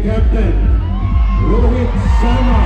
Captain Rohit Sharma.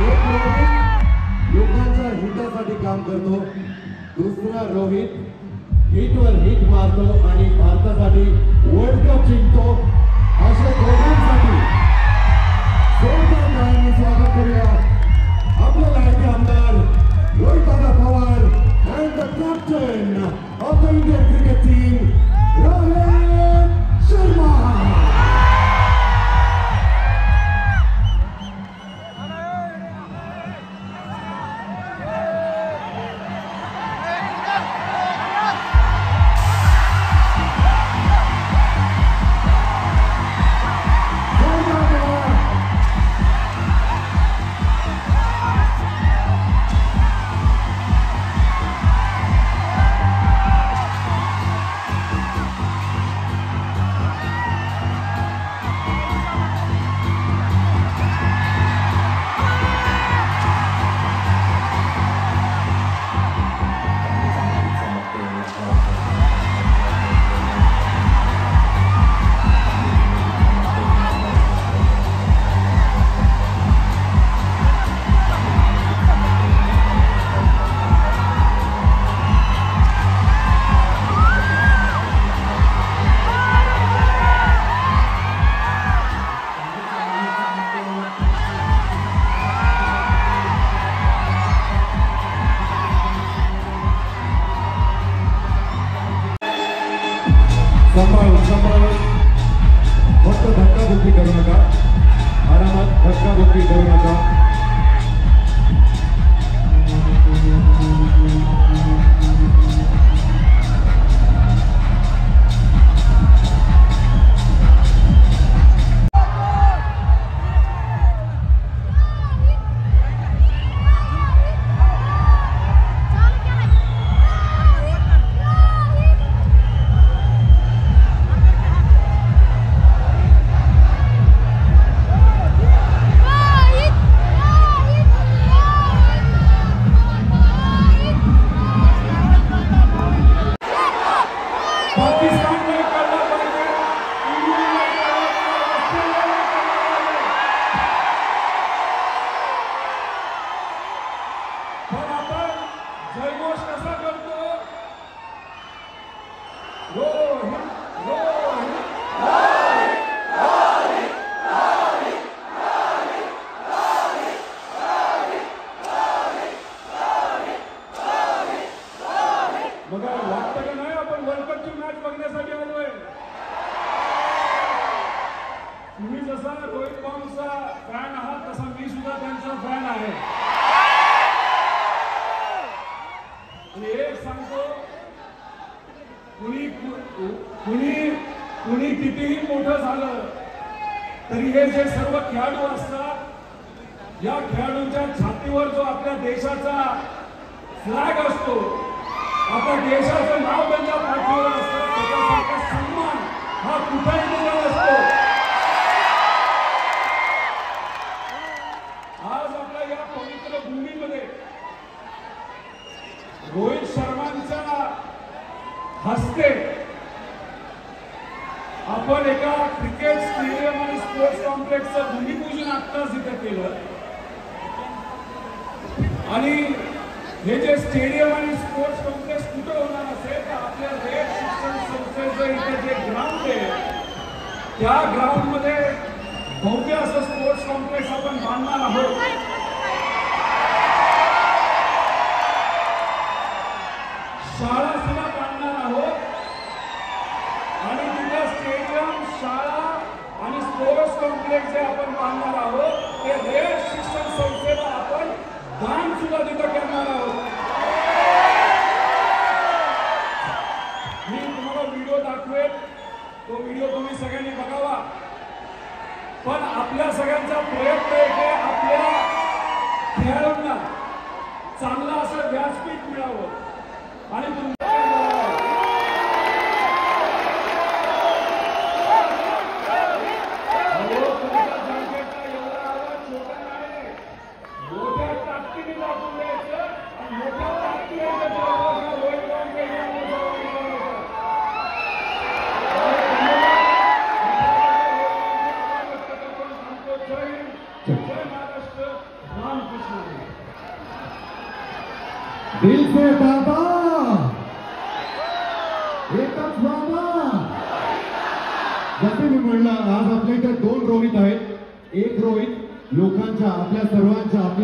एक रोहित लोकांच्या हितासाठी काम करतो, दुसरा रोहित हिटवर हिट मारतो आणि भारतासाठी वर्ल्ड कप जिंकतो। अशा दोघांसाठी जोरदार टाळ्यांनी स्वागत करूया आपले लाडके आमदार रोहितदादा Pawar and the captain of the Indian cricket team, Rohit Sharma. सांभाळून फक्त धक्काबुक्की करू नका, आरामात धक्काबुक्की करू नका। तुम्ही जसा रोहित भाऊचा फॅन आहात तसा मी सुद्धा त्यांचा फॅन आहे। आणि एक सांगतो, कुणी कितीही मोठं झालं तरी हे जे सर्व खेळाडू असतात, या खेळाडूंच्या छातीवर जो आपल्या देशाचा फ्लॅग असतो, आपल्या देशाचं नाव त्यांच्या पाठीवर असतं, त्याच्यासारखा सन्मान हा कुठेही दिला नसतो। आज आपल्या या पवित्र भूमीमध्ये रोहित शर्मांच्या हस्ते आपण एका क्रिकेट स्टेडियम आणि स्पोर्ट्स कॉम्प्लेक्सचं भूमिपूजन आत्ताच इथे केलं। आणि हे जे स्टेडियम आणि स्पोर्ट्स कॉम्प्लेक्स कुठे होणार असेल तर आपल्या रेड शिक्षण संस्थेचं इथे जे ग्राउंड आहे त्या ग्राउंड मध्ये भव्य असं स्पोर्ट्स कॉम्प्लेक्स आपण बांधणार आहोत। शाळा सुद्धा बांधणार आहोत आणि तिथे स्टेडियम, शाळा आणि स्पोर्ट्स कॉम्प्लेक्स जे आपण बांधणार आहोत ते रेड शिक्षण संस्थेला आपण दान सुद्धा तिथे करणार आहोत। मी तुम्हाला व्हिडिओ दाखवेल, तो व्हिडिओ तुम्ही सगळ्यांनी बघावा। पण आपल्या सगळ्यांचा प्रयत्न आहे की आपल्या खेळाडूंना चांगलं असं व्यासपीठ मिळावं आणि म्हणलं आज आपल्या इथे 2 रोहित आहेत. एक रोहित लोकांच्या आपल्या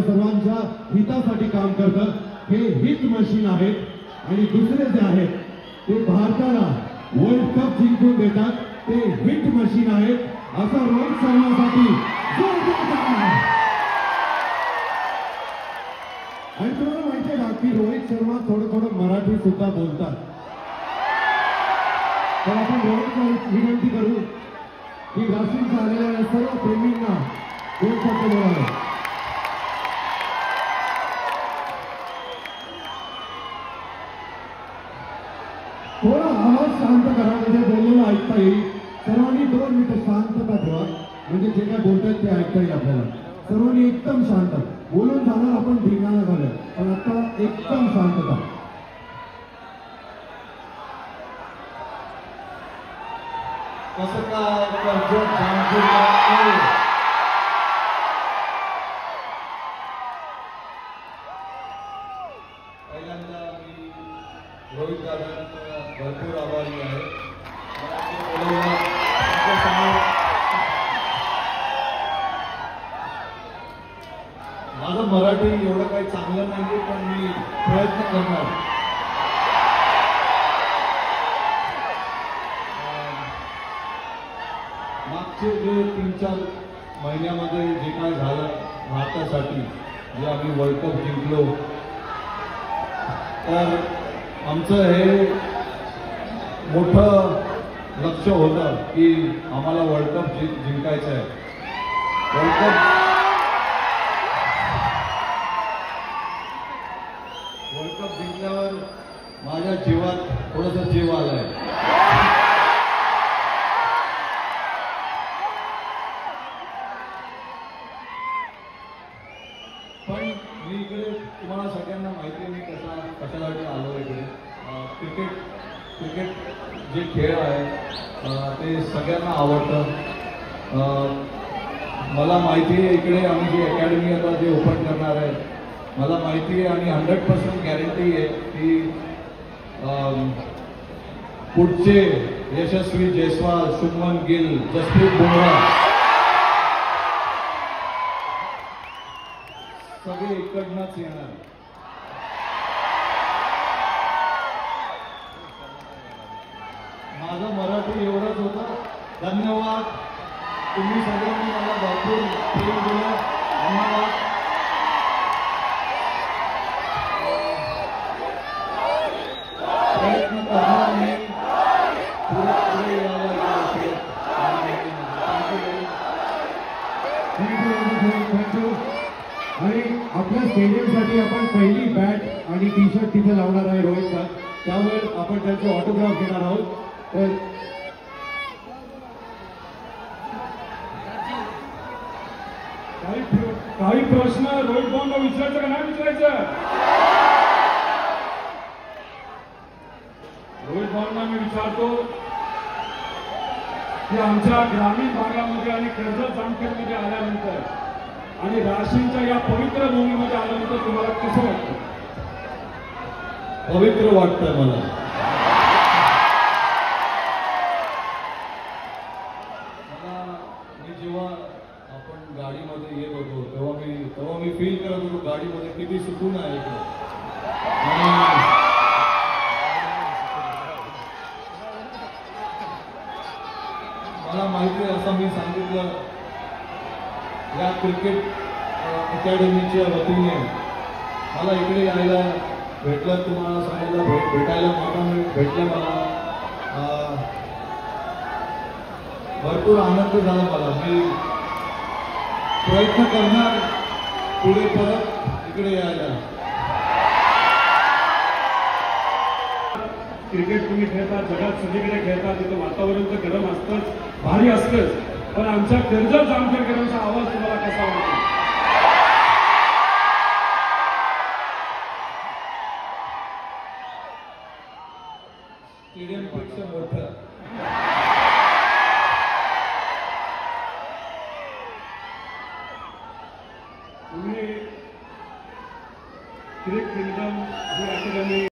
सर्वांच्या हितासाठी काम करतं, हे हिट मशीन आहेत. आणि दुसरे जे आहेत ते भारताला वर्ल्ड कप जिंकून देतात, ते हिट मशीन आहेत. असा रोहित शर्मासाठी आणि तुम्हाला माहिती आहे का की रोहित शर्मा थोडं मराठी सुद्धा बोलतात. तर आपण रोहितला विनंती करू की राशींच्या आलेल्या सर्व प्रेमींना 2 शब्द बोलावे. थोडा आवाज शांत करा म्हणजे बोललेलं ऐकता येईल. सर्वांनी 2 मिनिटं शांतता ठेवा म्हणजे जे काय बोलतायत ते ऐकता येईल आपल्याला. सर्वांनी एकदम शांत. बोलून जाणार आपण धिंगाणा झालं, पण आता एकदम शांतता. कसं काय कर्जत जामखेडला पहिल्यांदा मी रोहित दादांचा भरपूर आभारी आहे. माझं मराठी एवढं काही चांगलं नाही, पण मी प्रयत्न करणार. मागचे जे 3-4 महिन्यामध्ये जे काय झालं भारतासाठी, जे आम्ही वर्ल्ड कप जिंकलो, तर आमचं हे मोठं लक्ष होतं की आम्हाला वर्ल्ड कप जिंकायचं आहे. वर्ल्ड कप जिंकल्यावर माझ्या जीवात थोडंसं जीव आलाय. पण मी इकडे तुम्हाला सगळ्यांना माहिती आहे मी कशासाठी आलो इकडे. क्रिकेट जे खेळ आहे ते सगळ्यांना आवडतं. मला माहिती आहे इकडे आम्ही जी अकॅडमी आता जे ओपन करणार आहे, मला माहिती आहे आणि 100% गॅरंटी आहे की पुढचे यशस्वी जयस्वाल, शुभमन गिल, जसप्रीत बुमराह सगळे इकडनंच येणार. माझं मराठी एवढंच होतं. धन्यवाद. तुम्ही सगळ्यांनी मला भरपूर प्रेम दिलं. धन्यवाद. प्रयत्न करणार मी पुढे यायला. थँक्यू. आणि आपल्या स्टेडियमसाठी आपण पहिली बॅट आणि टी-शर्ट तिथे लावणार आहे रोहितचा. त्यावर आपण त्यांचे ऑटोग्राफ घेणार आहोत. तर काही प्रश्न रोहित भाऊंना विचारायचं का नाही विचारायचं? रोहित भाऊंना मी विचारतो की आमच्या ग्रामीण भागामध्ये आणि कर्जत जामखेडमध्ये आल्यानंतर आणि राशींच्या या पवित्र भूमीमध्ये आल्यानंतर तुम्हाला कसं वाटतं? पवित्र वाटतंय मला. मी जेव्हा आपण गाडीमध्ये येत होतो तेव्हा मी फील करत होतो गाडीमध्ये किती सुकून आहे. मला माहिती आहे असं मी सांगितलं या क्रिकेट अकॅडमीच्या वतीने मला इकडे यायला भेटलं. तुम्हाला सांगितलं भेटायला मौका भेटला. मला भरपूर आनंद झाला. मला मी प्रयत्न करणार पुढे परत इकडे यायला. क्रिकेट तुम्ही खेळता, जगात सगळीकडे खेळता, तिथं वातावरण तर गरम असतंच, भारी असतंच, पण आमच्या कर्जत जामखेडकरांचा आवाज तुम्हाला कसा वाटतो?